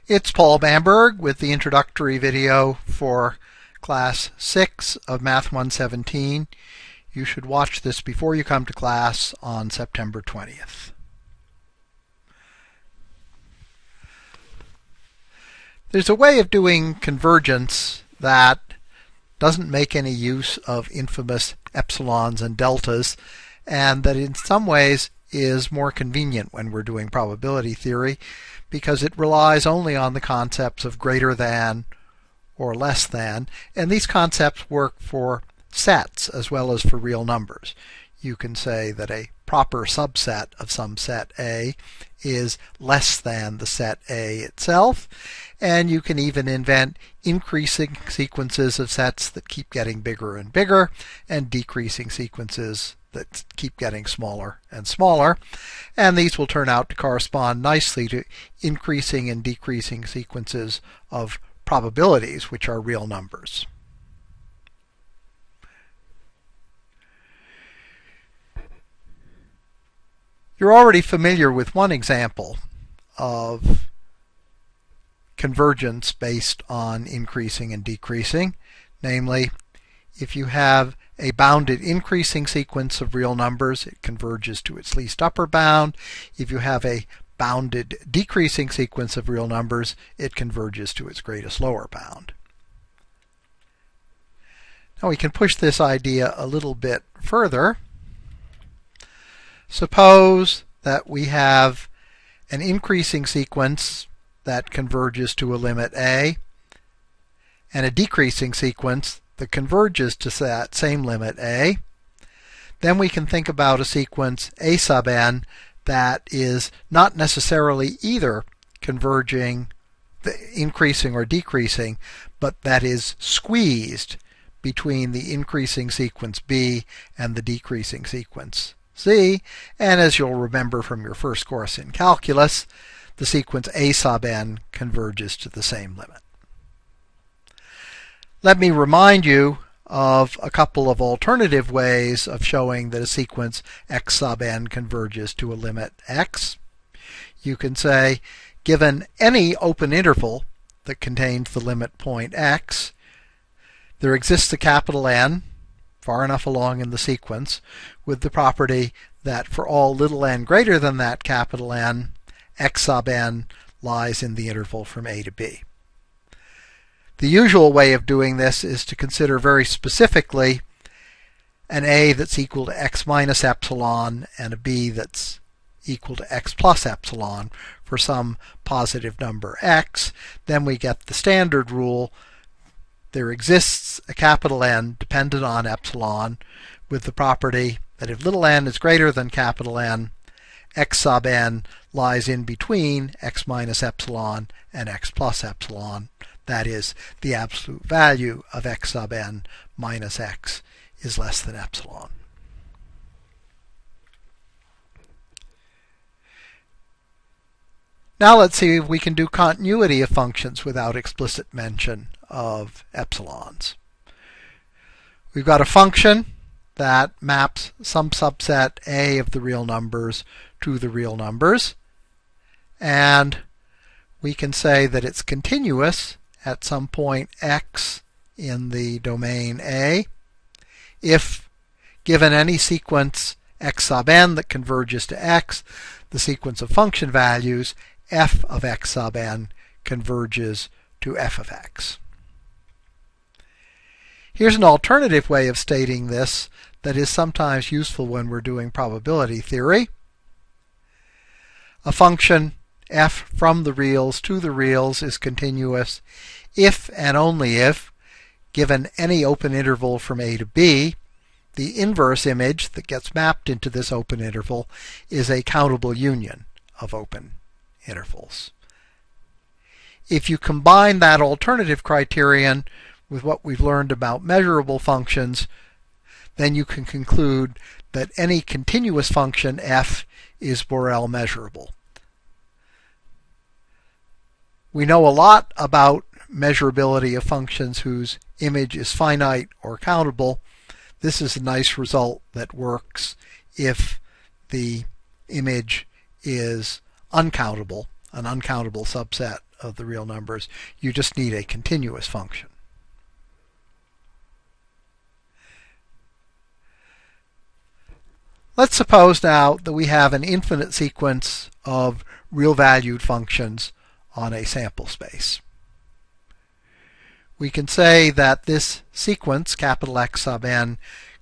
It's Paul Bamberg with the introductory video for Class 6 of Math 117. You should watch this before you come to class on September 20th. There's a way of doing convergence that doesn't make any use of infamous epsilons and deltas, and that in some ways is more convenient when we're doing probability theory, because it relies only on the concepts of greater than or less than, and these concepts work for sets as well as for real numbers. You can say that a proper subset of some set A is less than the set A itself, and you can even invent increasing sequences of sets that keep getting bigger and bigger, and decreasing sequences that keep getting smaller and smaller, and these will turn out to correspond nicely to increasing and decreasing sequences of probabilities, which are real numbers. You're already familiar with one example of convergence based on increasing and decreasing, namely, if you have a bounded increasing sequence of real numbers, it converges to its least upper bound. If you have a bounded decreasing sequence of real numbers, it converges to its greatest lower bound. Now we can push this idea a little bit further. Suppose that we have an increasing sequence that converges to a limit A, and a decreasing sequence that converges to that same limit A. Then we can think about a sequence A sub n that is not necessarily either converging, increasing or decreasing, but that is squeezed between the increasing sequence B and the decreasing sequence C. And as you'll remember from your first course in calculus, the sequence A sub n converges to the same limit. Let me remind you of a couple of alternative ways of showing that a sequence x sub n converges to a limit x. You can say, given any open interval that contains the limit point x, there exists a capital N far enough along in the sequence with the property that for all little n greater than that capital N, x sub n lies in the interval from A to B. The usual way of doing this is to consider very specifically an A that's equal to x minus epsilon and a B that's equal to x plus epsilon for some positive number x. Then we get the standard rule. There exists a capital N dependent on epsilon with the property that if little n is greater than capital N, x sub n lies in between x minus epsilon and x plus epsilon. That is, the absolute value of x sub n minus x is less than epsilon. Now let's see if we can do continuity of functions without explicit mention of epsilons. We've got a function that maps some subset A of the real numbers to the real numbers, and we can say that it's continuous at some point x in the domain A if, given any sequence x sub n that converges to x, the sequence of function values f of x sub n converges to f of x. Here's an alternative way of stating this that is sometimes useful when we're doing probability theory. A function f from the reals to the reals is continuous if and only if, given any open interval from A to B, the inverse image that gets mapped into this open interval is a countable union of open intervals. If you combine that alternative criterion with what we've learned about measurable functions, then you can conclude that any continuous function f is Borel measurable. We know a lot about measurability of functions whose image is finite or countable. This is a nice result that works if the image is uncountable, an uncountable subset of the real numbers. You just need a continuous function. Let's suppose now that we have an infinite sequence of real-valued functions on a sample space. We can say that this sequence, capital X sub n,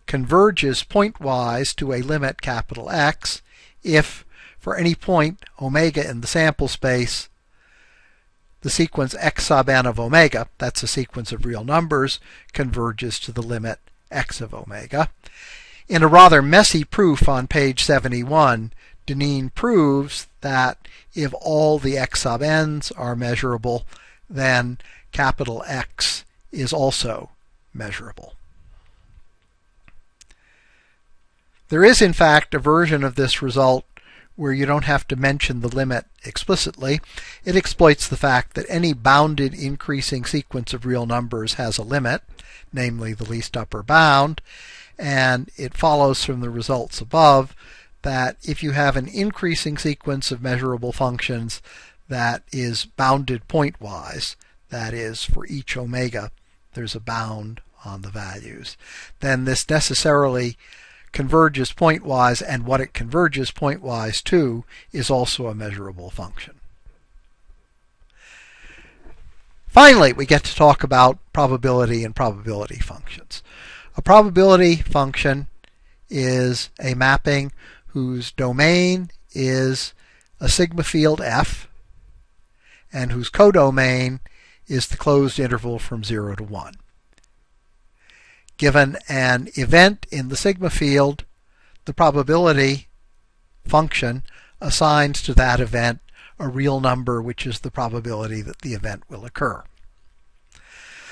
converges pointwise to a limit capital X if, for any point omega in the sample space, the sequence x sub n of omega, that's a sequence of real numbers, converges to the limit x of omega. In a rather messy proof on page 71, Deneen proves that if all the x sub n's are measurable, then capital X is also measurable. There is, in fact, a version of this result where you don't have to mention the limit explicitly. It exploits the fact that any bounded increasing sequence of real numbers has a limit, namely the least upper bound, and it follows from the results above that if you have an increasing sequence of measurable functions that is bounded pointwise, that is, for each omega there's a bound on the values, then this necessarily converges pointwise, and what it converges pointwise to is also a measurable function. Finally, we get to talk about probability and probability functions. A probability function is a mapping whose domain is a sigma field F and whose codomain is the closed interval from 0 to 1. Given an event in the sigma field, the probability function assigns to that event a real number, which is the probability that the event will occur.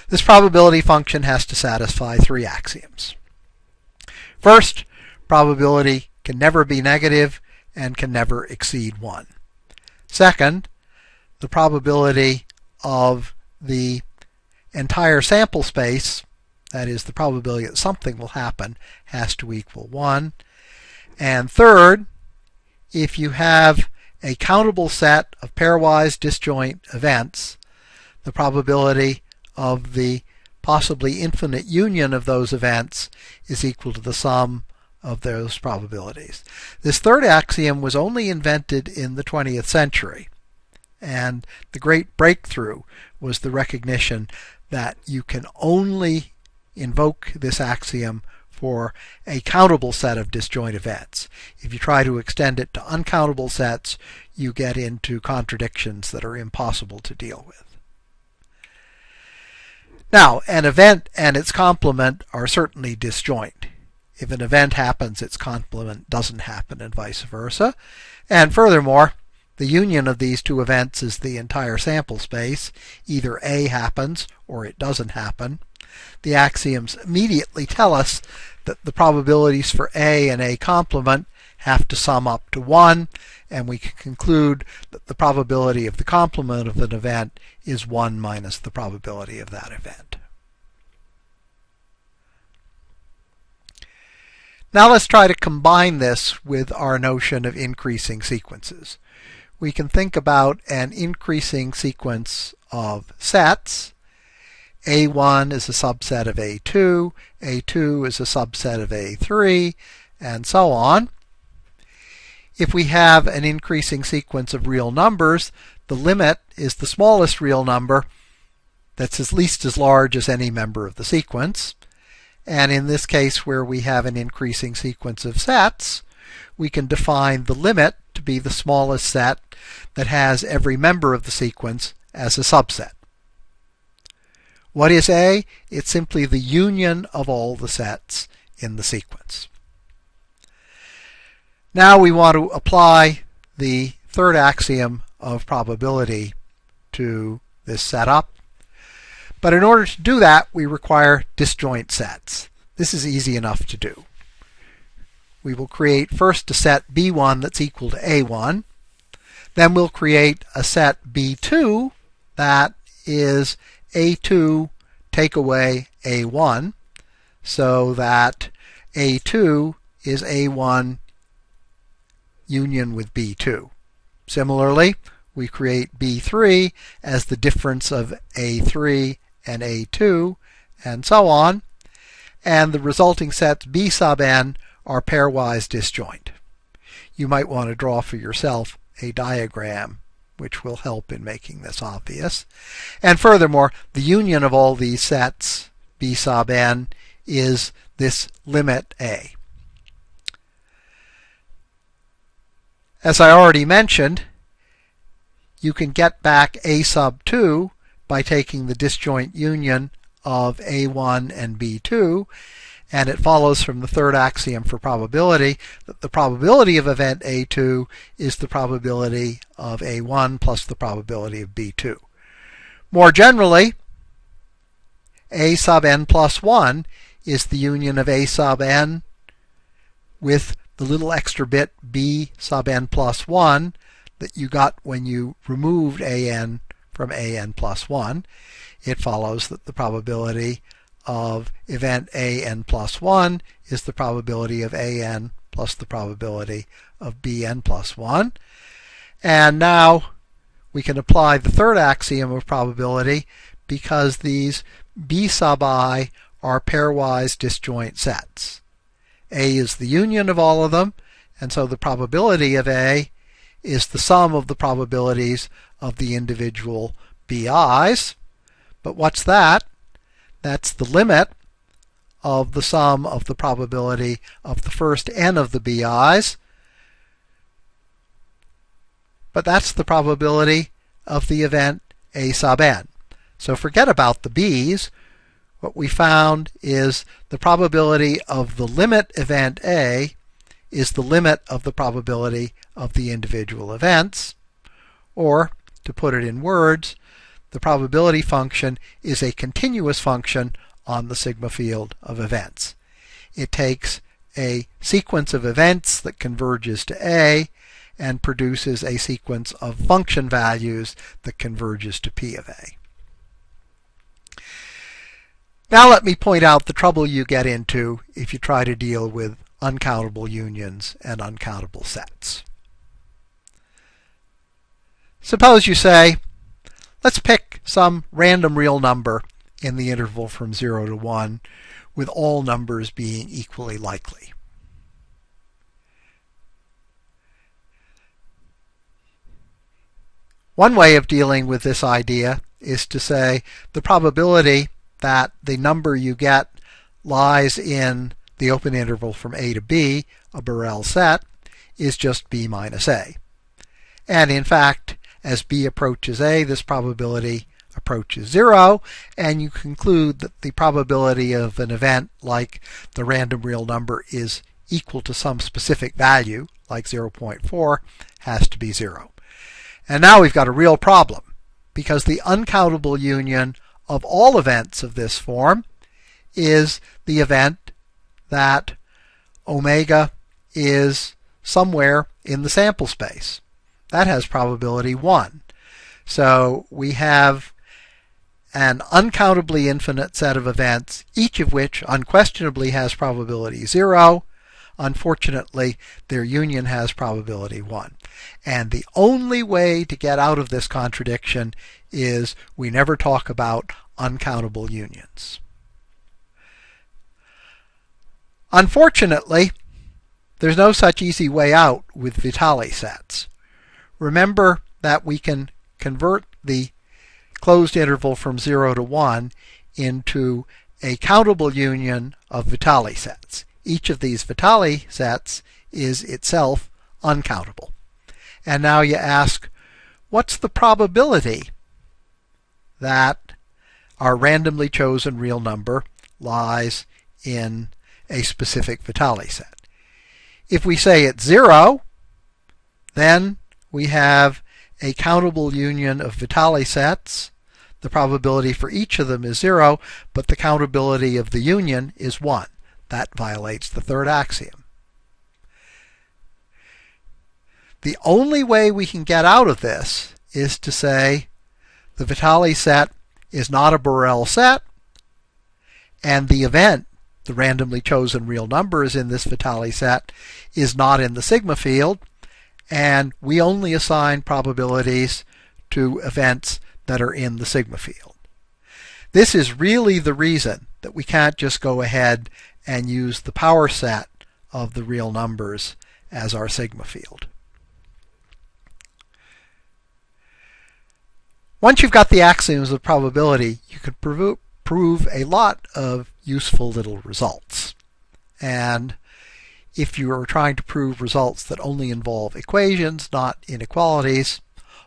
This probability function has to satisfy three axioms. First, probability can never be negative and can never exceed 1. Second, the probability of the entire sample space, that is, the probability that something will happen, has to equal 1. And third, if you have a countable set of pairwise disjoint events, the probability of the possibly infinite union of those events is equal to the sum of those probabilities. This third axiom was only invented in the 20th century, and the great breakthrough was the recognition that you can only invoke this axiom for a countable set of disjoint events. If you try to extend it to uncountable sets, you get into contradictions that are impossible to deal with. Now, an event and its complement are certainly disjoint. If an event happens, its complement doesn't happen, and vice versa. And furthermore, the union of these two events is the entire sample space. Either A happens or it doesn't happen. The axioms immediately tell us that the probabilities for A and A complement have to sum up to 1, and we can conclude that the probability of the complement of an event is 1 minus the probability of that event. Now let's try to combine this with our notion of increasing sequences. We can think about an increasing sequence of sets. A1 is a subset of A2, A2 is a subset of A3, and so on. If we have an increasing sequence of real numbers, the limit is the smallest real number that's at least as large as any member of the sequence. And in this case, where we have an increasing sequence of sets, we can define the limit to be the smallest set that has every member of the sequence as a subset. What is A? It's simply the union of all the sets in the sequence. Now we want to apply the third axiom of probability to this setup. But in order to do that, we require disjoint sets. This is easy enough to do. We will create first a set B1 that's equal to A1. Then we'll create a set B2 that is A2 take away A1, so that A2 is A1 union with B2. Similarly, we create B3 as the difference of A3 and A2, and so on. And the resulting sets B sub n are pairwise disjoint. You might want to draw for yourself a diagram which will help in making this obvious. And furthermore, the union of all these sets, B sub n, is this limit A. As I already mentioned, you can get back A sub 2 by taking the disjoint union of A1 and B2, and it follows from the third axiom for probability that the probability of event A2 is the probability of A1 plus the probability of B2. More generally, A sub n plus 1 is the union of A sub n with the little extra bit B sub n plus 1 that you got when you removed an from an plus 1. It follows that the probability of event an plus 1 is the probability of an plus the probability of bn plus 1. And now we can apply the third axiom of probability because these B sub I are pairwise disjoint sets. A is the union of all of them, and so the probability of A is the sum of the probabilities of the individual BIs. But what's that? That's the limit of the sum of the probability of the first n of the BIs. But that's the probability of the event A sub n. So forget about the B's. What we found is the probability of the limit event A is the limit of the probability of the individual events. Or, to put it in words, the probability function is a continuous function on the sigma field of events. It takes a sequence of events that converges to A and produces a sequence of function values that converges to P of A. Now let me point out the trouble you get into if you try to deal with uncountable unions and uncountable sets. Suppose you say, let's pick some random real number in the interval from 0 to 1, with all numbers being equally likely. One way of dealing with this idea is to say the probability that the number you get lies in the open interval from A to B, a Borel set, is just B minus A. And in fact, as B approaches A, this probability approaches 0, and you conclude that the probability of an event like the random real number is equal to some specific value, like 0.4, has to be 0. And now we've got a real problem, because the uncountable union of all events of this form is the event that omega is somewhere in the sample space. That has probability 1. So we have an uncountably infinite set of events, each of which unquestionably has probability 0. Unfortunately, their union has probability 1. And the only way to get out of this contradiction is we never talk about uncountable unions. Unfortunately, there's no such easy way out with Vitali sets. Remember that we can convert the closed interval from 0 to 1 into a countable union of Vitali sets. Each of these Vitali sets is itself uncountable. And now you ask, what's the probability that our randomly chosen real number lies in a specific Vitali set? If we say it's 0, then we have a countable union of Vitali sets. The probability for each of them is 0, but the countability of the union is 1. That violates the third axiom. The only way we can get out of this is to say the Vitali set is not a Borel set, and the event, the randomly chosen real numbers in this Vitali set, is not in the sigma field, and we only assign probabilities to events that are in the sigma field. This is really the reason that we can't just go ahead and use the power set of the real numbers as our sigma field. Once you've got the axioms of probability, you can prove a lot of useful little results. And if you are trying to prove results that only involve equations, not inequalities,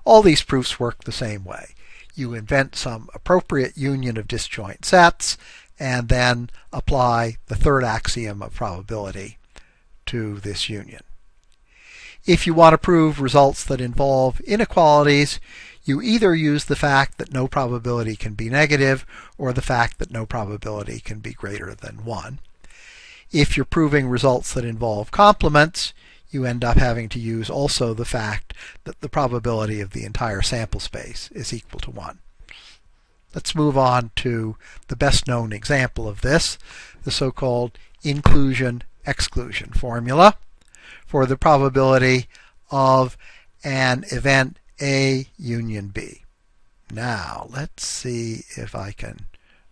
all these proofs work the same way. You invent some appropriate union of disjoint sets and then apply the third axiom of probability to this union. If you want to prove results that involve inequalities, you either use the fact that no probability can be negative or the fact that no probability can be greater than 1. If you're proving results that involve complements, you end up having to use also the fact that the probability of the entire sample space is equal to 1. Let's move on to the best known example of this, the so-called inclusion-exclusion formula for the probability of an event A union B. Now, let's see if I can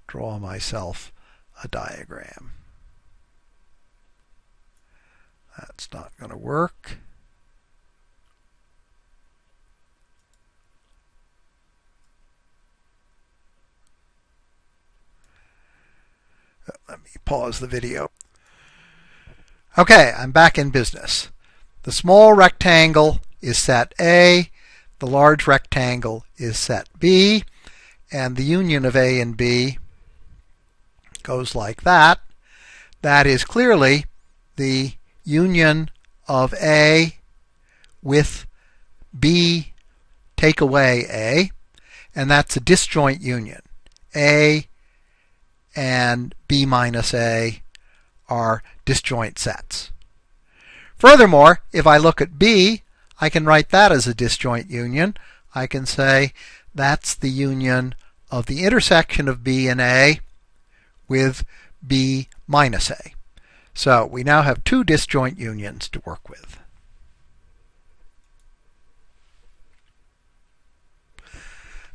draw myself a diagram. That's not going to work. Let me pause the video. Okay, I'm back in business. The small rectangle is set A, the large rectangle is set B, and the union of A and B goes like that. That is clearly the union of A with B take away A, and that's a disjoint union. A and B minus A are disjoint sets. Furthermore, if I look at B, I can write that as a disjoint union. I can say that's the union of the intersection of B and A with B minus A. So we now have two disjoint unions to work with.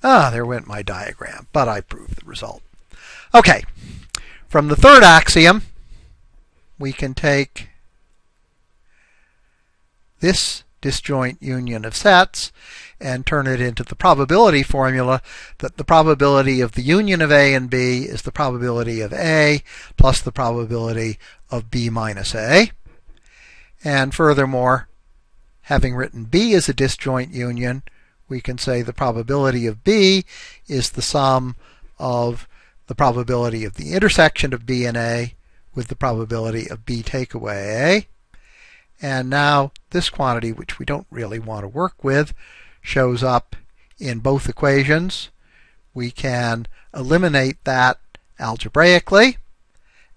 There went my diagram, but I proved the result. Okay, from the third axiom, we can take this disjoint union of sets and turn it into the probability formula that the probability of the union of A and B is the probability of A plus the probability of B minus A. And furthermore, having written B as a disjoint union, we can say the probability of B is the sum of the probability of the intersection of B and A with the probability of B take away A. And now this quantity, which we don't really want to work with, shows up in both equations. We can eliminate that algebraically,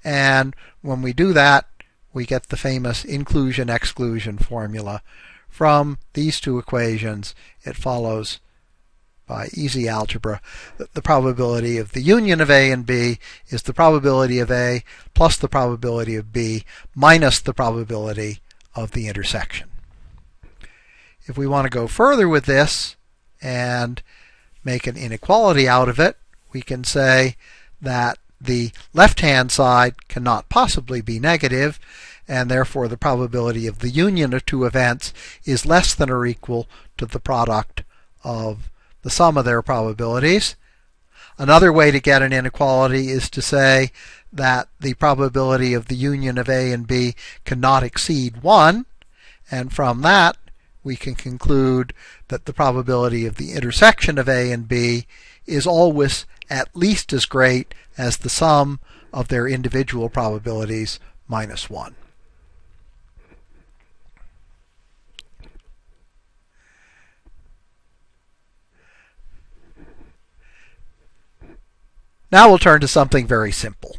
and when we do that, we get the famous inclusion-exclusion formula. From these two equations, it follows by easy algebra that the probability of the union of A and B is the probability of A plus the probability of B minus the probability of the intersection. If we want to go further with this and make an inequality out of it, we can say that the left-hand side cannot possibly be negative, and therefore the probability of the union of two events is less than or equal to the product of the sum of their probabilities. Another way to get an inequality is to say that the probability of the union of A and B cannot exceed 1, and from that we can conclude that the probability of the intersection of A and B is always at least as great as the sum of their individual probabilities minus 1. Now we'll turn to something very simple.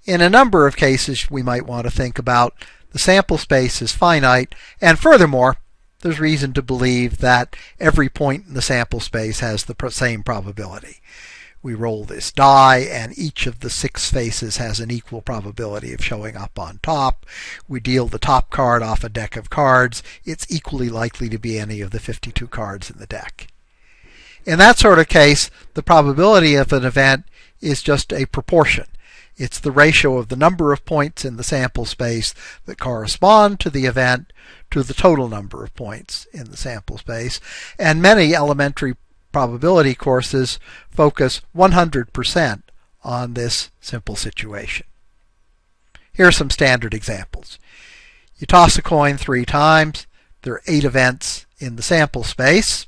In a number of cases, we might want to think about the sample space is finite, and furthermore, there's reason to believe that every point in the sample space has the same probability. We roll this die, and each of the 6 faces has an equal probability of showing up on top. We deal the top card off a deck of cards. It's equally likely to be any of the 52 cards in the deck. In that sort of case, the probability of an event is just a proportion. It's the ratio of the number of points in the sample space that correspond to the event to the total number of points in the sample space. And many elementary probability courses focus 100% on this simple situation. Here are some standard examples. You toss a coin 3 times. There are 8 events in the sample space.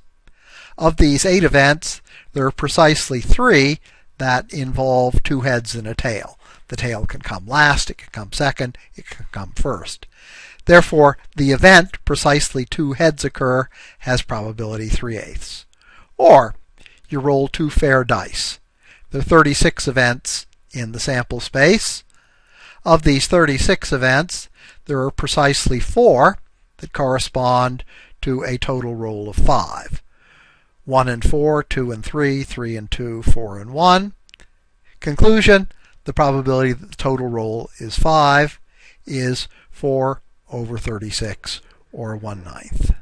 Of these 8 events, there are precisely 3 that involve 2 heads and a tail. The tail can come last, it can come second, it can come first. Therefore, the event precisely 2 heads occur has probability 3/8. Or, you roll 2 fair dice. There are 36 events in the sample space. Of these 36 events, there are precisely 4 that correspond to a total roll of 5. 1 and 4, 2 and 3, 3 and 2, 4 and 1. Conclusion, the probability that the total roll is 5 is 4/36, or 1/9.